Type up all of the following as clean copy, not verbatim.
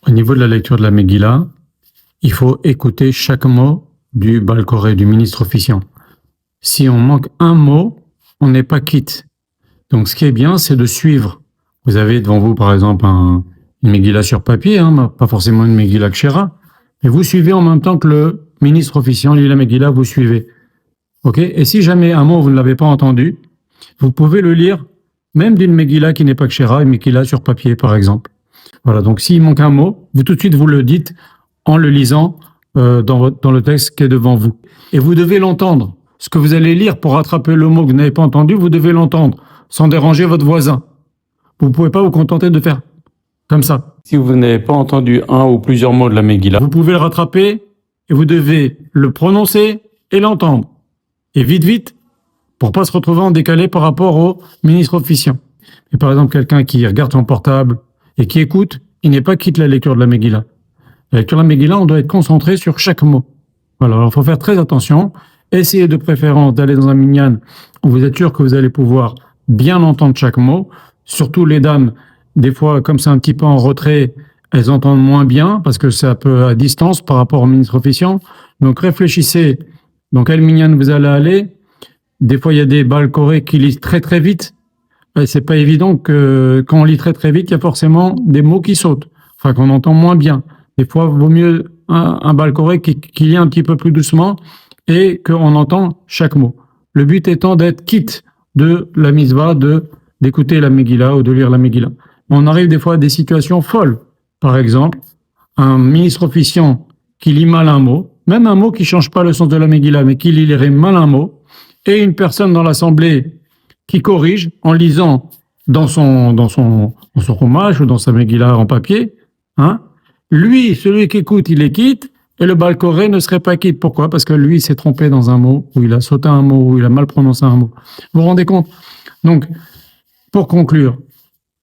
Au niveau de la lecture de la Megillah, il faut écouter chaque mot du Baal Koré, du ministre officiant. Si on manque un mot, on n'est pas quitte. Donc ce qui est bien, c'est de suivre. Vous avez devant vous, par exemple, une Megillah sur papier, pas forcément une Megillah Kshera, mais vous suivez en même temps que le ministre officiant lit la Megillah, vous suivez. Ok? Et si jamais un mot vous ne l'avez pas entendu, vous pouvez le lire même d'une Megillah qui n'est pas Kshera, une Megillah sur papier, par exemple. Voilà, donc s'il manque un mot, vous tout de suite vous le dites en le lisant dans le texte qui est devant vous. Et vous devez l'entendre. Ce que vous allez lire pour rattraper le mot que vous n'avez pas entendu, vous devez l'entendre, sans déranger votre voisin. Vous ne pouvez pas vous contenter de faire comme ça. Si vous n'avez pas entendu un ou plusieurs mots de la Megillah, vous pouvez le rattraper et vous devez le prononcer et l'entendre. Et vite, vite, pour pas se retrouver en décalé par rapport au ministre officiant. Et par exemple, quelqu'un qui regarde son portable et qui écoute, il n'est pas quitte la lecture de la Megillah. La lecture de la Megillah, on doit être concentré sur chaque mot. Voilà, alors il faut faire très attention. Essayez de préférence d'aller dans un minyan où vous êtes sûr que vous allez pouvoir bien entendre chaque mot. Surtout les dames, des fois, comme c'est un petit peu en retrait, elles entendent moins bien parce que c'est un peu à distance par rapport au ministre officiant. Donc réfléchissez dans quel minyan vous allez aller. Des fois, il y a des Baal Koré qui lisent très très vite. Et c'est pas évident que quand on lit très très vite, il y a forcément des mots qui sautent. Enfin, qu'on entend moins bien. Des fois, il vaut mieux un Baal Koré qui lit un petit peu plus doucement et qu'on entend chaque mot. Le but étant d'être quitte de la mitzvah, d'écouter la Megillah ou de lire la Megillah. On arrive des fois à des situations folles. Par exemple, un ministre officiant qui lit mal un mot, même un mot qui change pas le sens de la Megillah, mais qui lirait mal un mot, et une personne dans l'assemblée qui corrige en lisant dans son hommage ou dans sa Megillah en papier, lui, celui qui écoute, il est quitte, et le Baal Koré ne serait pas quitte. Pourquoi? Parce que lui, il s'est trompé dans un mot, ou il a sauté un mot, ou il a mal prononcé un mot. Vous vous rendez compte? Donc, pour conclure,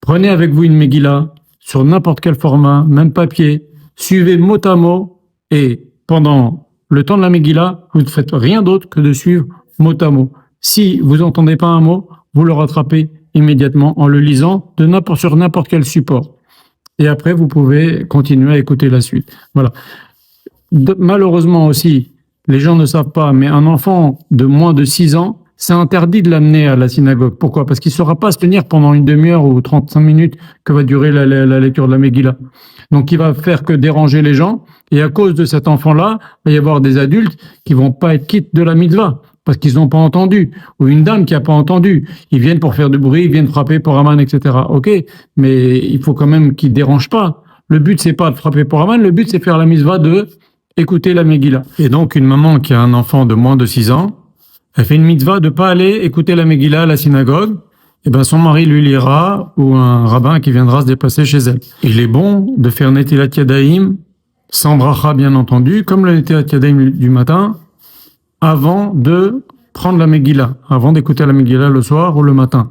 prenez avec vous une Megillah sur n'importe quel format, même papier, suivez mot à mot, et pendant le temps de la Megillah, vous ne faites rien d'autre que de suivre mot à mot. Si vous n'entendez pas un mot, vous le rattrapez immédiatement en le lisant sur n'importe quel support. Et après, vous pouvez continuer à écouter la suite. Voilà. Malheureusement aussi, les gens ne savent pas, mais un enfant de moins de 6 ans, c'est interdit de l'amener à la synagogue. Pourquoi? Parce qu'il ne saura pas se tenir pendant une demi-heure ou 35 minutes que va durer la lecture de la Megillah. Donc, il va faire que déranger les gens. Et à cause de cet enfant-là, il va y avoir des adultes qui vont pas être quittes de la mitzvah parce qu'ils n'ont pas entendu. Ou une dame qui n'a pas entendu. Ils viennent pour faire du bruit, ils viennent frapper pour Aman, etc. Ok, mais il faut quand même qu'ils ne dérangent pas. Le but, c'est pas de frapper pour Aman. Le but, c'est faire la mitzvah de écouter la Megillah. Et donc, une maman qui a un enfant de moins de 6 ans, elle fait une mitzvah de pas aller écouter la Megillah à la synagogue, et ben son mari lui lira, ou un rabbin qui viendra se déplacer chez elle. Il est bon de faire Netilat Yadayim, sans bracha bien entendu, comme le Netilat Yadayim du matin, avant de prendre la Megillah, avant d'écouter la Megillah le soir ou le matin.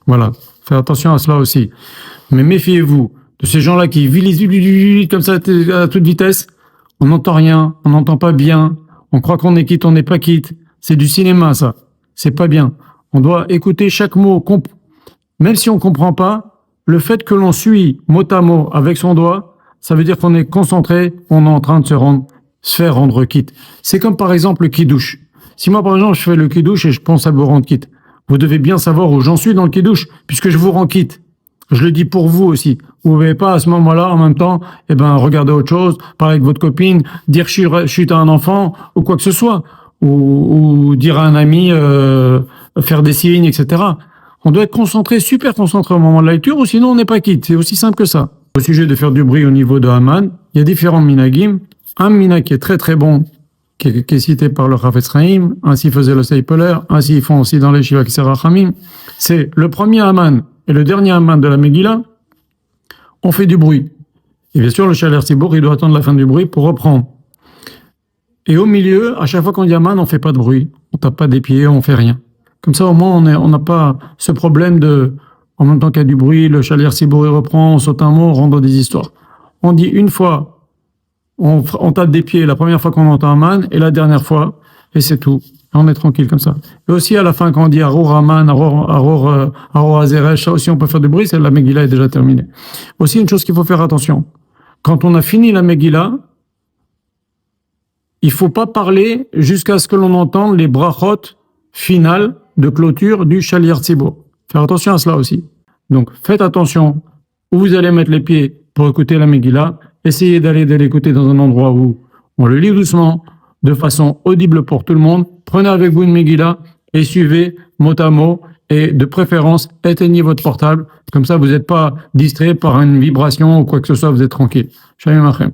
Voilà, faites attention à cela aussi. Mais méfiez-vous de ces gens-là qui lisent comme ça à toute vitesse, on n'entend rien, on n'entend pas bien, on croit qu'on est quitte, on n'est pas quitte. C'est du cinéma, ça. C'est pas bien. On doit écouter chaque mot, même si on comprend pas. Le fait que l'on suit mot à mot avec son doigt, ça veut dire qu'on est concentré, on est en train de se faire rendre quitte. C'est comme par exemple le kidouche. Si moi, par exemple, je fais le kidouche et je pense à vous rendre quitte, vous devez bien savoir où j'en suis dans le kidouche, puisque je vous rends quitte. Je le dis pour vous aussi. Vous ne pouvez pas à ce moment-là, en même temps, regarder autre chose, parler avec votre copine, dire chute à un enfant, ou quoi que ce soit, ou dire à un ami, faire des signes, etc. On doit être concentré, super concentré au moment de la lecture, ou sinon on n'est pas quitte. C'est aussi simple que ça. Au sujet de faire du bruit au niveau de Haman, il y a différents minagim. Un minag qui est très très bon, qui est cité par le Chafetz Chaim, ainsi faisait le Seipeler, ainsi ils font aussi dans les Shiva Kisera Chamim, c'est le premier Haman et le dernier Haman de la Megillah, on fait du bruit. Et bien sûr, le Shaler Sibour, il doit attendre la fin du bruit pour reprendre. Et au milieu, à chaque fois qu'on dit Haman, on fait pas de bruit. On tape pas des pieds, on fait rien. Comme ça, au moins, on n'a pas ce problème de, en même temps qu'il y a du bruit, le Shaler Sibour, il reprend, on saute un mot, on rentre dans des histoires. On dit une fois, on tape des pieds la première fois qu'on entend Haman, et la dernière fois, et c'est tout. On est tranquille comme ça. Et aussi à la fin, quand on dit Aror Raman, Aror Azeresh, ça aussi on peut faire du bruit, c'est la Megillah est déjà terminée. Aussi une chose qu'il faut faire attention. Quand on a fini la Megillah, il faut pas parler jusqu'à ce que l'on entende les brachot finales de clôture du Shaliach Tzibur. Faire attention à cela aussi. Donc faites attention où vous allez mettre les pieds pour écouter la Megillah. Essayez d'aller l'écouter dans un endroit où on le lit doucement, de façon audible pour tout le monde. Prenez avec vous une Megillah et suivez mot à mot. Et de préférence, éteignez votre portable. Comme ça, vous n'êtes pas distrait par une vibration ou quoi que ce soit, vous êtes tranquille. Shalom Achem.